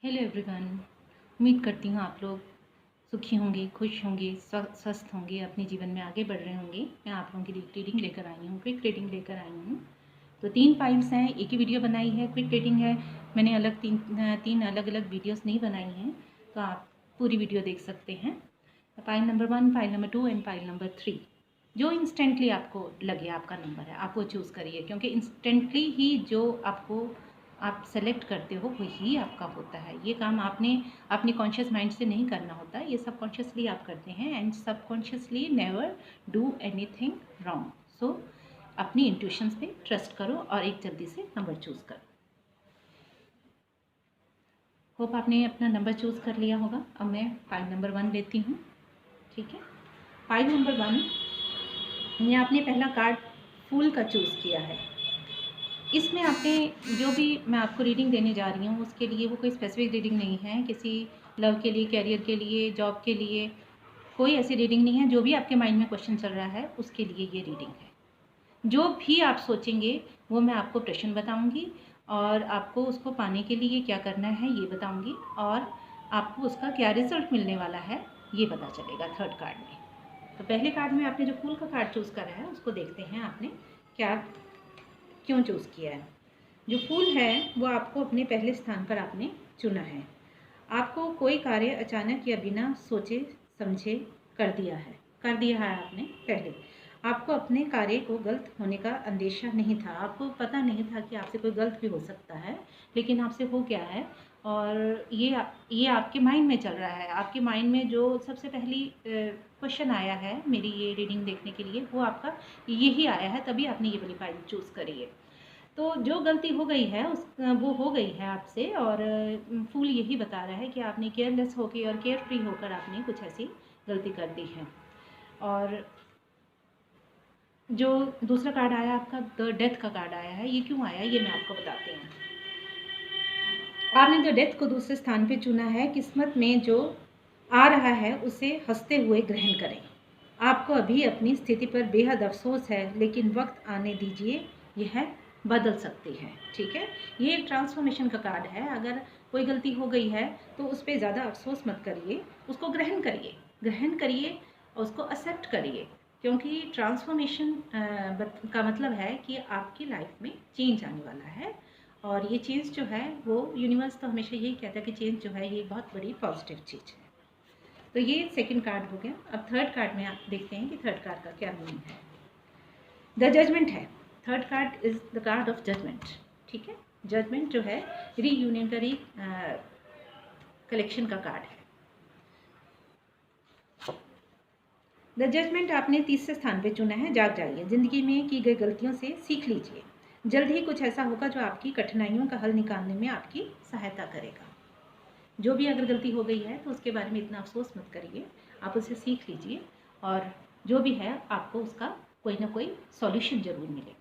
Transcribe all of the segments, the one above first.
Hello everyone. उम्मीद करती हूँ आप लोग सुखी होंगे, खुश होंगे, स्वस्थ होंगे, अपने जीवन में आगे बढ़ रहे होंगे। मैं आप लोगों के लिए रीडिंग लेकर आई हूँ, क्विक रीडिंग लेकर आई हूँ। तो 3 फाइल्स हैं, एक ही वीडियो बनाई है, क्विक रीडिंग है। मैंने तीन अलग अलग वीडियोस नहीं बनाई हैं, तो आप पूरी वीडियो देख सकते हैं। File number 1, file number 2 and file number 3। जो इंस्टेंटली आपको लगे आपका नंबर है, आप वो चूज़ करिए, क्योंकि इंस्टेंटली ही जो आपको आप सेलेक्ट करते हो वही आपका होता है। ये काम आपने अपने कॉन्शियस माइंड से नहीं करना होता, ये सबकॉन्शियसली आप करते हैं। And subconsciously never do anything wrong. So अपनी इंट्यूशंस पे ट्रस्ट करो और एक जल्दी से नंबर चूज़ करो। होप आपने अपना नंबर चूज़ कर लिया होगा। अब मैं फाइल नंबर 1 लेती हूँ। ठीक है, फाइल नंबर 1 में आपने पहला कार्ड फूल का चूज़ किया है। इसमें आपने जो भी मैं आपको रीडिंग देने जा रही हूँ उसके लिए वो कोई स्पेसिफिक रीडिंग नहीं है, किसी लव के लिए, कैरियर के लिए, जॉब के लिए, कोई ऐसी रीडिंग नहीं है। जो भी आपके माइंड में क्वेश्चन चल रहा है उसके लिए ये रीडिंग है। जो भी आप सोचेंगे वो मैं आपको प्रश्न बताऊंगी और आपको उसको पाने के लिए क्या करना है ये बताऊंगी, और आपको उसका क्या रिजल्ट मिलने वाला है ये पता चलेगा थर्ड कार्ड में। तो पहले कार्ड में आपने जो फूल का कार्ड चूज़ करा है उसको देखते हैं आपने क्या क्यों चूज़ किया है। जो फूल है वो आपको अपने पहले स्थान पर आपने चुना है। आपको कोई कार्य अचानक या बिना सोचे समझे कर दिया है आपने पहले। आपको अपने कार्य को गलत होने का अंदेशा नहीं था, आपको पता नहीं था कि आपसे कोई गलत भी हो सकता है, लेकिन आपसे हो गया है। और ये आपके माइंड में चल रहा है। आपके माइंड में जो सबसे पहली क्वेश्चन आया है मेरी ये रीडिंग देखने के लिए वो आपका यही आया है, तभी आपने ये वाली फाइल चूज़ करी है। तो जो गलती हो गई है वो हो गई है आपसे, और फूल यही बता रहा है कि आपने केयरलेस होकर और केयर फ्री होकर आपने कुछ ऐसी गलती कर दी है। और जो दूसरा कार्ड आया आपका द डेथ का कार्ड आया है, ये क्यों आया ये मैं आपको बताती हूँ। आपने द डेथ को दूसरे स्थान पे चुना है। किस्मत में जो आ रहा है उसे हंसते हुए ग्रहण करें। आपको अभी अपनी स्थिति पर बेहद अफसोस है, लेकिन वक्त आने दीजिए, यह बदल सकती है। ठीक है, ये एक ट्रांसफॉर्मेशन का कार्ड है। अगर कोई गलती हो गई है तो उस पर ज़्यादा अफसोस मत करिए, उसको ग्रहण करिए और उसको एक्सेप्ट करिए, क्योंकि ट्रांसफॉर्मेशन का मतलब है कि आपकी लाइफ में चेंज आने वाला है। और ये चेंज जो है वो यूनिवर्स तो हमेशा यही कहता है कि चेंज जो है ये बहुत बड़ी पॉजिटिव चीज़ है। तो ये सेकंड कार्ड हो गया। अब थर्ड कार्ड में आप देखते हैं कि थर्ड कार्ड का क्या मीनिंग है। द जजमेंट है। Third card is the card of judgement. ठीक है, जजमेंट जो है रीयूनियन का कलेक्शन का कार्ड है। द जजमेंट आपने तीसरे स्थान पे चुना है। जाग जाइए, जिंदगी में की गई गलतियों से सीख लीजिए। जल्द ही कुछ ऐसा होगा जो आपकी कठिनाइयों का हल निकालने में आपकी सहायता करेगा। जो भी अगर गलती हो गई है तो उसके बारे में इतना अफसोस मत करिए, आप उसे सीख लीजिए, और जो भी है आपको उसका कोई ना कोई सॉल्यूशन ज़रूर मिलेगा।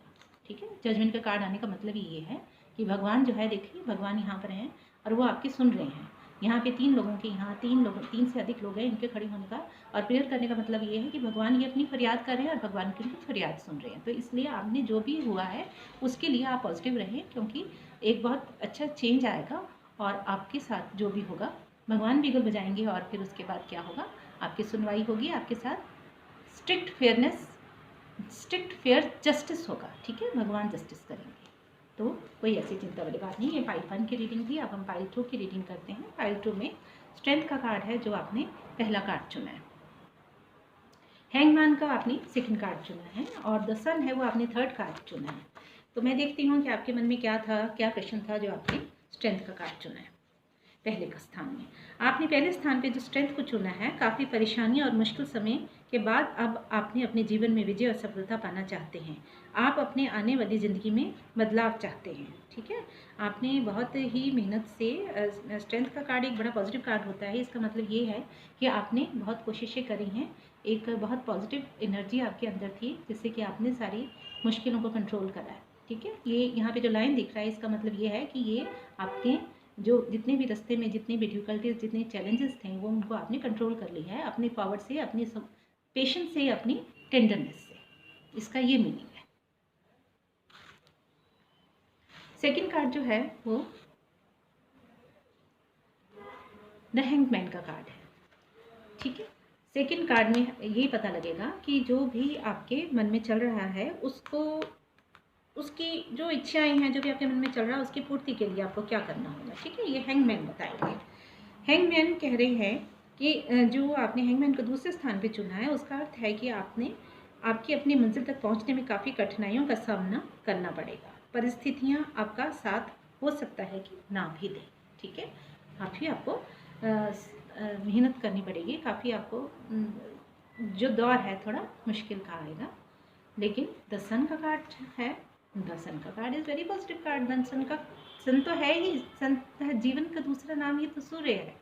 ठीक है, जजमेंट का कार्ड आने का मतलब ये है कि भगवान जो है, देखिए भगवान यहाँ पर हैं और वो आपकी सुन रहे हैं। यहाँ पे 3 लोगों के, यहाँ 3 से अधिक लोग हैं, इनके खड़े होने का और प्रेयर करने का मतलब ये है कि भगवान ये अपनी फरियाद कर रहे हैं और भगवान की फरियाद सुन रहे हैं। तो इसलिए आपने जो भी हुआ है उसके लिए आप पॉजिटिव रहें, क्योंकि एक बहुत अच्छा चेंज आएगा और आपके साथ जो भी होगा भगवान बिगुल बजाएंगे, और फिर उसके बाद क्या होगा, आपकी सुनवाई होगी, आपके साथ स्ट्रिक्ट फेयर जस्टिस होगा। ठीक है, भगवान जस्टिस करेंगे। तो कोई ऐसी चिंता वाली बात नहीं है। फाइल 1 की रीडिंग थी, अब हम फाइल 2 की रीडिंग करते हैं। फाइल 2 में स्ट्रेंथ का कार्ड है जो आपने पहला कार्ड चुना है। हैंगमैन का आपने सेकंड कार्ड चुना है, और द सन है वो आपने थर्ड कार्ड चुना है। तो मैं देखती हूँ कि आपके मन में क्या था, क्या प्रश्न था जो आपने स्ट्रेंथ का कार्ड चुना है। पहले का स्थान में आपने पहले स्थान पे जो स्ट्रेंथ को चुना है, काफ़ी परेशानी और मुश्किल समय के बाद अब आपने अपने जीवन में विजय और सफलता पाना चाहते हैं। आप अपने आने वाली ज़िंदगी में बदलाव चाहते हैं। ठीक है, आपने बहुत ही मेहनत से, स्ट्रेंथ का कार्ड एक बड़ा पॉजिटिव कार्ड होता है। इसका मतलब ये है कि आपने बहुत कोशिशें करी हैं, एक बहुत पॉजिटिव एनर्जी आपके अंदर थी जिससे कि आपने सारी मुश्किलों को कंट्रोल करा है। ठीक है, ये यहाँ पे जो लाइन दिख रहा है इसका मतलब ये है कि ये आपके जो जितने भी रास्ते में जितनी भी डिफिकल्टीज, जितने चैलेंजेस थे, वो उनको आपने कंट्रोल कर लिया है अपने पावर से, अपनी पेशेंस से, अपनी टेंडरनेस से। इसका ये मीनिंग है। सेकंड कार्ड जो है वो द हैंगमैन का कार्ड है, ठीक है। सेकंड कार्ड में यही पता लगेगा कि जो भी आपके मन में चल रहा है उसको, उसकी जो इच्छाएं हैं, जो भी आपके मन में चल रहा है उसकी पूर्ति के लिए आपको क्या करना होगा, ठीक है। ये हैंगमैन बताएंगे। हैंगमैन कह रहे हैं कि जो आपने हैंगमैन को दूसरे स्थान पे चुना है उसका अर्थ है कि आपकी अपनी मंजिल तक पहुंचने में काफ़ी कठिनाइयों का सामना करना पड़ेगा। परिस्थितियां आपका साथ हो सकता है कि ना भी दें, ठीक है। काफ़ी आपको मेहनत करनी पड़ेगी, काफ़ी आपको जो दौर है थोड़ा मुश्किल का आएगा। लेकिन द सन का कार्ड है, द सन का card is very positive card. Sun तो है ही, सन जीवन का दूसरा नाम ही तो सूर्य है,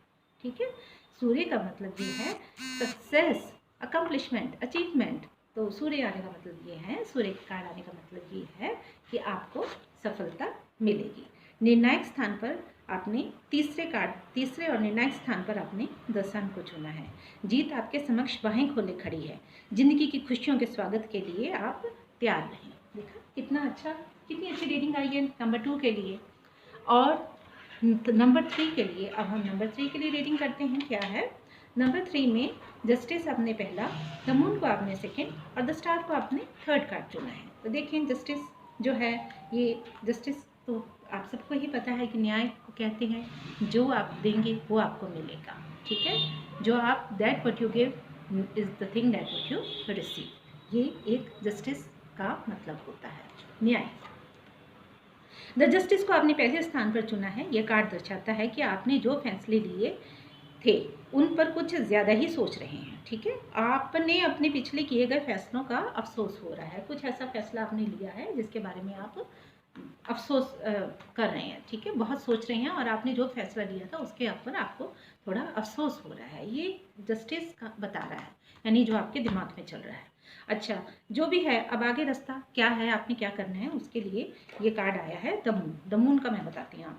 ठीक है। सूर्य का मतलब ये है सक्सेस, अकम्पलिशमेंट, अचीवमेंट। तो सूर्य आने का मतलब ये है, सूर्य के कार्ड आने का मतलब ये है कि आपको सफलता मिलेगी। निर्णायक स्थान पर आपने तीसरे और निर्णायक स्थान पर आपने द सन को चुना है। जीत आपके समक्ष बाहें खोले खड़ी है। जिंदगी की खुशियों के स्वागत के लिए आप तैयार रहें। देखा कितना अच्छा, कितनी अच्छी रीडिंग आई है नंबर 2 के लिए। और नंबर 3 के लिए, अब हम नंबर 3 के लिए रीडिंग करते हैं। क्या है नंबर 3 में? जस्टिस आपने पहला, द मून को आपने सेकेंड और द स्टार को आपने थर्ड कार्ड चुना है। तो देखें जस्टिस जो है, ये जस्टिस तो आप सबको ही पता है कि न्याय को कहते हैं, जो आप देंगे वो आपको मिलेगा, ठीक है। जो आप that what you give is the thing that what you receive, ये एक जस्टिस का मतलब होता है, न्याय। द जस्टिस को आपने पहले स्थान पर चुना है। यह कार्ड दर्शाता है कि आपने जो फैसले लिए थे उन पर कुछ ज़्यादा ही सोच रहे हैं, ठीक है। आपने अपने पिछले किए गए फैसलों का अफसोस हो रहा है, कुछ ऐसा फैसला आपने लिया है जिसके बारे में आप अफसोस कर रहे हैं, ठीक है। बहुत सोच रहे हैं और आपने जो फैसला लिया था उसके ऊपर आपको थोड़ा अफसोस हो रहा है, ये जस्टिस का बता रहा है, यानी जो आपके दिमाग में चल रहा है। अच्छा, जो भी है, अब आगे रास्ता क्या है, आपने क्या करना है, उसके लिए ये कार्ड आया है द मून। द मून का मैं बताती हूँ।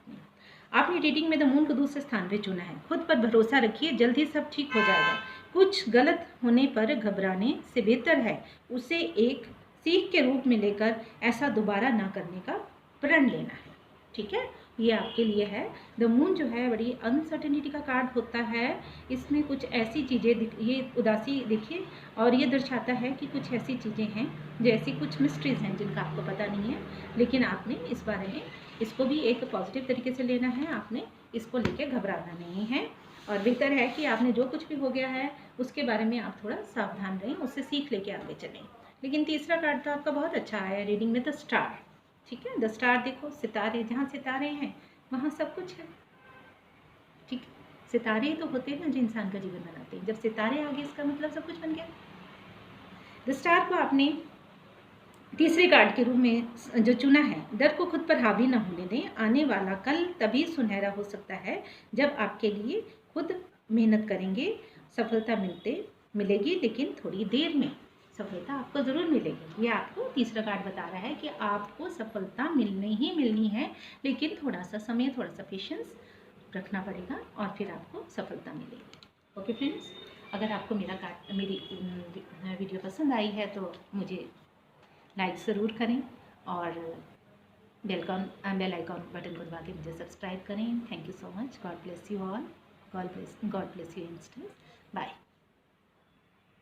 आपने रीडिंग में द मून को दूसरे स्थान पे चुना है। खुद पर भरोसा रखिए, जल्द ही सब ठीक हो जाएगा। कुछ गलत होने पर घबराने से बेहतर है उसे एक सीख के रूप में लेकर ऐसा दोबारा ना करने का प्रण लेना है, ठीक है। ये आपके लिए है। द मून जो है बड़ी अनसर्टेनिटी का कार्ड होता है। इसमें कुछ ऐसी चीज़ें, ये उदासी देखिए, और ये दर्शाता है कि कुछ ऐसी चीज़ें हैं, जैसी कुछ मिस्ट्रीज़ हैं जिनका आपको पता नहीं है, लेकिन आपने इस बारे में, इसको भी एक पॉजिटिव तरीके से लेना है। आपने इसको लेके घबराना नहीं है, और बेहतर है कि आपने जो कुछ भी हो गया है उसके बारे में आप थोड़ा सावधान रहें, उससे सीख लेके आगे चलें। लेकिन तीसरा कार्ड तो आपका बहुत अच्छा आया है रीडिंग में, द स्टार, ठीक है। द स्टार देखो, सितारे, जहाँ सितारे हैं वहाँ सब कुछ है, ठीक है। सितारे ही तो होते हैं ना जो इंसान का जीवन बनाते हैं। जब सितारे आ गए इसका मतलब सब कुछ बन गया। द स्टार को आपने तीसरे कार्ड के रूप में जो चुना है, डर को खुद पर हावी ना होने दें। आने वाला कल तभी सुनहरा हो सकता है जब आपके लिए खुद मेहनत करेंगे। सफलता मिलेगी, लेकिन थोड़ी देर में सफलता आपको ज़रूर मिलेगी। ये आपको तीसरा कार्ड बता रहा है कि आपको सफलता मिलनी ही मिलनी है, लेकिन थोड़ा सा समय, थोड़ा सा पेशेंस रखना पड़ेगा और फिर आपको सफलता मिलेगी। ओके फ्रेंड्स, अगर आपको मेरी वीडियो पसंद आई है तो मुझे लाइक ज़रूर करें और बेल आइकॉन बटन को दबा के मुझे सब्सक्राइब करें। Thank you so much. God bless you all. God bless you instant. Bye.